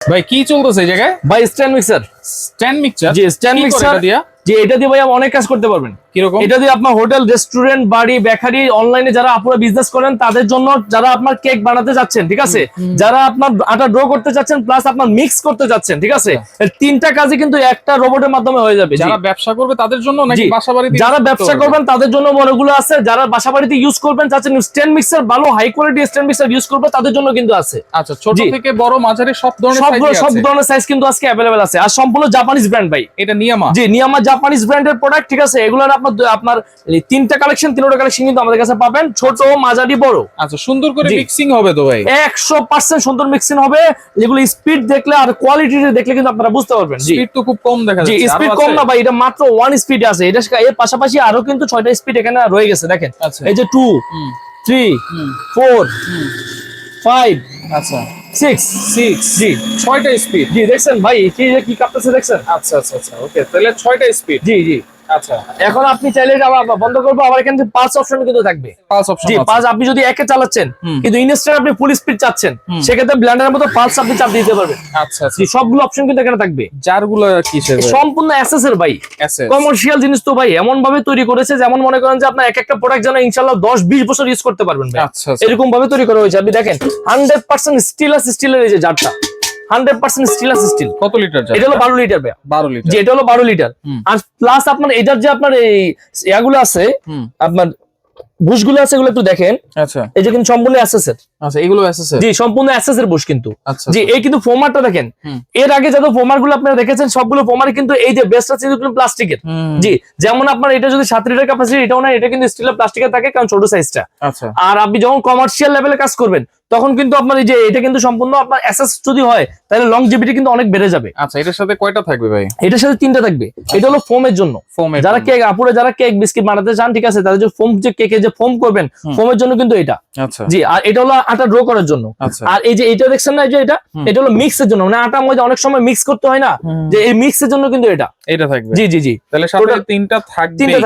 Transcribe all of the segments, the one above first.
ভাই কি চলতেছে এই জায়গায়? ভাই স্ট্যান্ড মিক্সার। Stand mixer? জি স্ট্যান্ড মিক্সার দিয়া জি, এটা দিয়ে ভাই অনেক কাজ করতে পারবেন। কিরকম? এটা দিয়ে আপনার হোটেল, রেস্টুরেন্ট, বাড়ি, বেকারি, অনলাইনে যারা আপনারা বিজনেস করেন তাদের জন্য, যারা আপনার কেক বানাতে যাচ্ছেন, ঠিক আছে, যারা আপনার আটা ড্র করতে যাচ্ছেন প্লাস আপনার মিক্স করতে যাচ্ছেন, ঠিক আছে, এর তিনটা কাজই কিন্তু একটা রোবটের মাধ্যমে হয়ে যাবে। যারা ব্যবসা করবে তাদের জন্য নাকি বাসাবাড়িতে? যারা ব্যবসা করবেন তাদের জন্য বড়গুলো আছে, যারা বাসাবাড়িতে ইউজ করবেন চাচ্ছেন স্ট্যান্ড মিক্সার, ভালো high quality stand mixer use করবে তাদের জন্য কিন্তু আছে। আচ্ছা, ছোট থেকে বড় মাঝারি সব ধরনের সাইজ আছে? সব ধরনের সাইজ কিন্তু আজকে अवेलेबल আছে। আর সম্পূর্ণ জাপানিজ ব্র্যান্ড ভাই। এটা নিয়ামা? জি নিয়ামা জাপানিজ ব্র্যান্ডের প্রোডাক্ট, ঠিক আছে। এগুলোর আপনার তিনটা কালেকশন, তিনটা কালেকশন কিন্তু আমাদের কাছে পাবেন, ছোট, মাঝারি, বড়। আচ্ছা, সুন্দর করে মিক্সিং হবে তো ভাই? 100% সুন্দর মিক্সিং হবে। যেগুলো স্পিড দেখলে আর কোয়ালিটি দেখলে কিন্তু আপনারা বুঝতে পারবেন। স্পিড তো খুব কম দেখা যাচ্ছে। জি স্পিড কম না ভাই, এটা মাত্র 1 স্পিডে আছে। এর পাশাপাশি আরো কিন্তু 6টা স্পিড এখানে রয়ে গেছে, দেখেন। এই যে 2 3 4 5 আচ্ছা 6 জি 6টা স্পিড। জি দেখছেন ভাই, কি কাঁপতেছে দেখছেন? আচ্ছা আচ্ছা আচ্ছা, ওকে, তাহলে 6টা স্পিড। জি জি আচ্ছা, এখন আপনি চাইলে এটা আবার বন্ধ করবো, আবার এখানে পাঁচ অপশন কিন্তু থাকবে। পাঁচ অপশন? জি পাঁচ। আপনি যদি একে চালাচ্ছেন কিন্তু ইনস্ট্যান্ট আপনি ফুল স্পিড চাচ্ছেন, সেক্ষেত্রে ব্লেন্ডারের মতো পাঁচ আপনি চাপ দিতে পারবেন। আচ্ছা আচ্ছা, জি সবগুলো অপশন কিন্তু এখানে থাকবে। জারগুলো কিসের? সম্পূর্ণ এসএস এর ভাই, কমার্শিয়াল জিনিস তো ভাই, এমন ভাবে তৈরি করেছে যেমন মনে করেন যে আপনার এক একটা প্রোডাক্ট যেন ইনশাআল্লাহ 10-20 বছর ইউজ করতে পারবেন ভাই। আচ্ছা, এরকম ভাবে তৈরি করা হয়েছে। আপনি দেখেন 100% স্টিলের এই যে জারটা, 100% স্টিল। কত লিটার জার? এটা হলো 12 লিটার ভাই। 12 লিটার? জি এটা হলো 12 লিটার। আর প্লাস আপনার এটার যে আপনার এই ইয়াগুলো আছে, আপনার বুশগুলো আছে, এগুলো একটু দেখেন। আচ্ছা, এই যে কিন্তু সম্পূর্ণ এসএস এর। আচ্ছা, এগুলো এসএস এর? জি সম্পূর্ণ এসএস এর বুশ কিন্তু। আচ্ছা, জি এই কিন্তু ফোমারটা দেখেন। এর আগে যত ফোমার গুলো আপনারা দেখেছেন সবগুলো ফোমারই কিন্তু এই যে বেস্ট আছে কিন্তু প্লাস্টিকের। জি যেমন আপনার এটা যদি 7 লিটার ক্যাপাসিটি, এটাও না, এটা কিন্তু স্টিলের প্লাস্টিকের থাকে, কারণ ছোট সাইজটা। আচ্ছা, আর আপনি যখন কমার্শিয়াল লেভেলে কাজ করবেন তখন কিন্তু আপনার এই যে এটা কিন্তু সম্পূর্ণ আপনার এসএস যদি হয় তাহলে লংজিভিটি কিন্তু অনেক বেড়ে যাবে। আচ্ছা, এটার সাথে কয়টা থাকবে ভাই? এটার সাথে 3টা থাকবে। এটা হলো ফোমের জন্য, যারা কেক আপুরে যারা কেক বিস্কিট বানাতে চান, ঠিক আছে, তাদের যে ফোম, যে কেকে যে ফোম করবেন ফোমের জন্য কিন্তু এটা। আচ্ছা জি, আর এটা হলো আটা ড্র করার জন্য। আর এই যে এটা দেখছেন না, এই যে এটা হলো মিক্সের জন্য, মানে আটা ময়দা অনেক সময় মিক্স করতে হয় না, যে এই মিক্সের জন্য কিন্তু এটা থাকবে। জি জি জি, তাহলে সাথে 3টা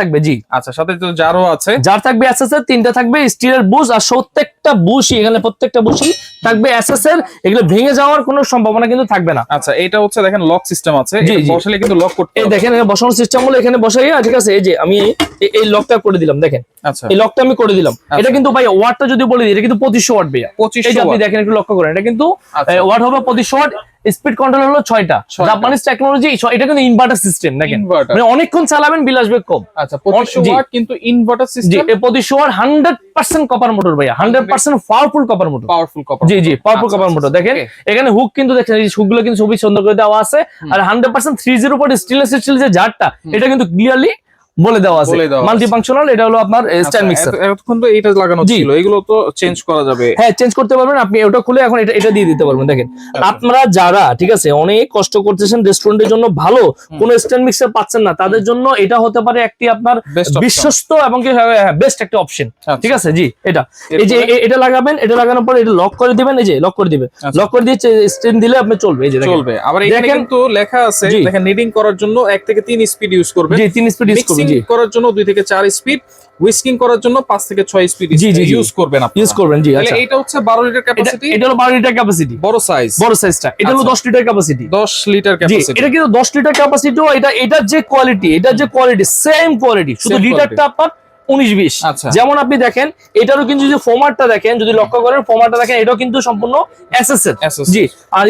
থাকবে। জি আচ্ছা, সাথে তো জারও আছে। জার থাকবে এসএস এর, 3টা থাকবে স্টিলের বুশ, আর প্রত্যেকটা বুশই এখানে প্রত্যেকটা বুশই থাকবে এসএস এর। এগুলো ভেঙে যাওয়ার কোনো সম্ভাবনা কিন্তু থাকবে না। আচ্ছা, এটা হচ্ছে দেখেন লক সিস্টেম আছে, বসালে কিন্তু লক করতে এই দেখেন এখানে বসানোর সিস্টেম হলো, এখানে বসাইয়া, ঠিক আছে, এই যে আমি এই লকটা করে দিলাম, দেখেন। আচ্ছা, এই লকটা আমি করে দিলাম। এটা কিন্তু ভাই ওয়াটটা যদি বলে দিই, এটা কিন্তু 2500 ওয়াট ভাইয়া। 2500 আপনি দেখেন, একটু লক্ষ্য করেন, এটা কিন্তু ওয়াট হবে 2500 ওয়াট। স্পিড কন্ট্রোল হলো 6টা, জাপানিজ টেকনোলজি। এটা কিন্তু ইনভার্টার সিস্টেম, দেখেন, মানে অনেকক্ষণ চালাবেন, বিল আসবে কম। আচ্ছা, 2500 ওয়াট কিন্তু ইনভার্টার সিস্টেম। জি 2500 ওয়াট 100% কপার মোটর ভাইয়া, 100% পাওয়ারফুল কপার মোটর। জি জি পাওয়ারফুল কপার মোটর। দেখেন এখানে হুক কিন্তু দেখেন, এই হুকগুলো কিন্তু খুবই সুন্দর করে দেওয়া আছে। আর 100% 30 পয়েন্ট স্টিল যে জারটা, এটা কিন্তু ক্লিয়ারলি বলে দেওয়া আছে, মাল্টি ফাংশনাল। এটা হলো আপনার স্ট্যান্ড মিক্সার। এখন তো এটা লাগানো ছিল, এগুলো তো চেঞ্জ করা যাবে? হ্যাঁ চেঞ্জ করতে পারবেন আপনি। ওটা খুলে এখন এটা দিয়ে দিতে পারবেন। দেখেন আপনারা যারা, ঠিক আছে, অনেক কষ্ট করতেছেন রেস্টুরেন্টের জন্য, ভালো কোন স্ট্যান্ড মিক্সার পাচ্ছেন না, তাদের জন্য এটা হতে পারে একটি আপনার বিশ্বস্ত এবং বেস্ট একটা অপশন, ঠিক আছে। জি এটা এই যে এটা লাগাবেন, এটা লাগানোর পর এটা লক করে দিবেন, এই যে লক করে দিবেন, লক করে দিয়ে স্ট্যান্ড দিলে আপনি চলবে। এই যে চলবে। আবার এখানে কিন্তু লেখা আছে, দেখেন, নিডিং করার জন্য 1 থেকে 3 স্পিড ইউজ করবেন। জি 3 স্পিড ইউজ করবেন। জি করার জন্য 2 থেকে 4 স্পিড, হুইস্কিং করার জন্য 5 থেকে 6 স্পিড ইউজ করবেন আপনি। ইউজ করবেন। জি আচ্ছা, এটা হচ্ছে 12 লিটার ক্যাপাসিটি। এটা হলো 12 লিটার ক্যাপাসিটি, বড় সাইজটা। এটা হলো 10 লিটার ক্যাপাসিটি। 10 litre capacity. এটা কিন্তু 10 লিটার ক্যাপাসিটি। এটা যে কোয়ালিটি, সেম কোয়ালিটি, শুধু লিটারটা আপনার 19-20। যেমন আপনি দেখেন এটারও কিন্তু যে ফোমারটা দেখেন, যদি লক্ষ্য করেন ফোমারটা দেখেন, এটাও কিন্তু সম্পূর্ণ এসএস এর। জি, আর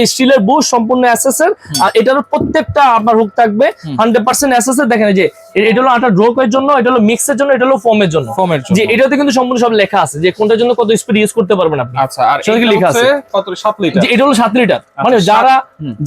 স্টিলের বুশ সম্পূর্ণ এসএস এর। আর এটারও প্রত্যেকটা আপনার হুক থাকবে 100% এসএস এর। দেখেন এই যে এটা হলো আটা ড্র করার জন্য, এটা হলো মিক্সের জন্য, এটা হলো ফোমের জন্য। জি এটাতে কিন্তু সম্পূর্ণ সব লেখা আছে যে কোনটার জন্য কত স্পিড ইউজ করতে পারবেন আপনি। আচ্ছা, আর এটা লেখা আছে কত? 7 লিটার। জি এটা হলো 7 লিটার। মানে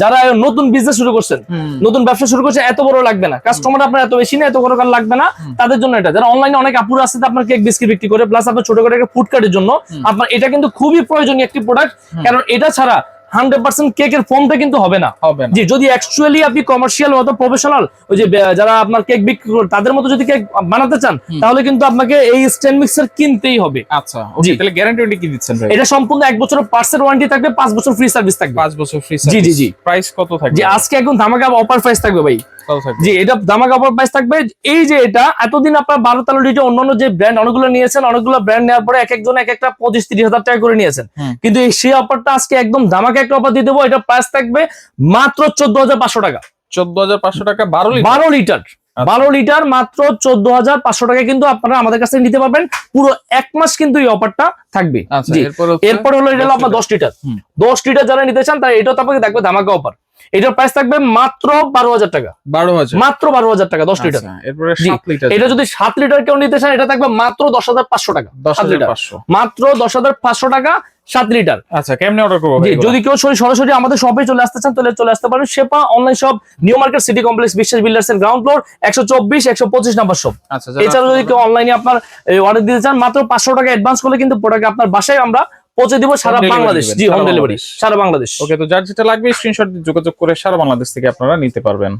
যারা নতুন বিজনেস শুরু করছেন, নতুন ব্যবসা শুরু করছেন, এত বড় লাগবে না, কাস্টমার আপনার এত বেশি না, এত বড় কার লাগবে না, তাদের জন্য এটা। অনলাইনে অনেক আপুরা আছে আপনার কেক বিস্কিট বিক্রি করে, প্লাস আপনার ছোট করে ফুড কার্টের জন্য আপনার এটা কিন্তু খুবই প্রয়োজনীয় একটি প্রোডাক্ট। কারণ এটা ছাড়া 100% কেকের ফোমটা কিন্তু হবে না। জি যদি অ্যাকচুয়ালি আপনি কমার্শিয়াল মতো প্রফেশনাল, ওই যে যারা আপনার কেক বিক্রি করে তাদের মতো যদি কেক বানাতে চান, তাহলে কিন্তু আপনাকে এই স্ট্যান্ড মিক্সার কিনতেই হবে। আচ্ছা ওকে, তাহলে গ্যারান্টি কি দিচ্ছেন ভাই? এটা সম্পূর্ণ 1 বছরের পার্টসের ওয়ারেন্টি থাকবে, 5 বছর ফ্রি সার্ভিস থাকবে। 5 বছর ফ্রি সার্ভিস। জি জি জি। প্রাইস কত থাকবে? জি আজকে একদম ধামাকা অফার প্রাইস থাকবে ভাই। জি এটা ধামাকা অফার প্রাইস থাকবে। এই যে এটা এতদিন আপনার 12-13 লিটার অন্যান্য যে ব্র্যান্ড অনেকগুলো নিয়েছেন, অনেকগুলো ব্র্যান্ড নেওয়ার পরে এক একজন এক একটা 25-30 হাজার টাকা করে নিয়েছেন, কিন্তু এই সেই অফারটা আজকে একদম ধামাকা একটা অফার দিয়ে দেবো, এটা প্রাইস থাকবে মাত্র 14,500 টাকা। 14,500 টাকা 12 লিটার। 12 লিটার, 12 লিটার মাত্র 14,500 টাকায় কিন্তু আপনারা আমাদের কাছে নিতে পারবেন। পুরো 1 মাস কিন্তু এই অফারটা থাকবে। আচ্ছা, জি। এরপর এরপর হলো এটা হলো আপনার 10 লিটার। 10 লিটার যারা নিতে চান তারা এটাও আপনাকে থাকবে ধামাকা অফার। এটার প্রাইস থাকবে মাত্র 12,000 টাকা। 12,000 মাত্র 12,000 টাকা 10 লিটার। এরপরে জি। 7 লিটার। এটা যদি 7 লিটার কেউ নিতে চান এটা থাকবে মাত্র 10,500 টাকা। 7 লিটার 10,500 মাত্র 10,500 টাকা 7 লিটার। আচ্ছা, কেমনে অর্ডার করব জি, ভাই? যদি কেউ সরাসরি আমাদের শপে চলে আসতে চান তাহলে চলে আসতে পারেন। শেপা online shop, new market city complex, Biswas builders এর গ্রাউন্ড ফ্লোর, 124 125 নাম্বার শপ। আচ্ছা, এছাড়া যদি কেউ অনলাইনে আপনার অর্ডার দিতে চান মাত্র 500 টাকা অ্যাডভান্স করলে কিন্তু প্রোডাক্ট আপনার বাসায় আমরা পৌঁছে দিব সারা delivery বাংলাদেশ। দিবেন, জি, সারা হোম ডেলিভারি বাংলাদেশ। সারা বাংলাদেশ। ওকে, তো যার যেটা লাগবে স্ক্রিনশট যোগাযোগ করে সারা বাংলাদেশ থেকে আপনারা নিতে পারবেন।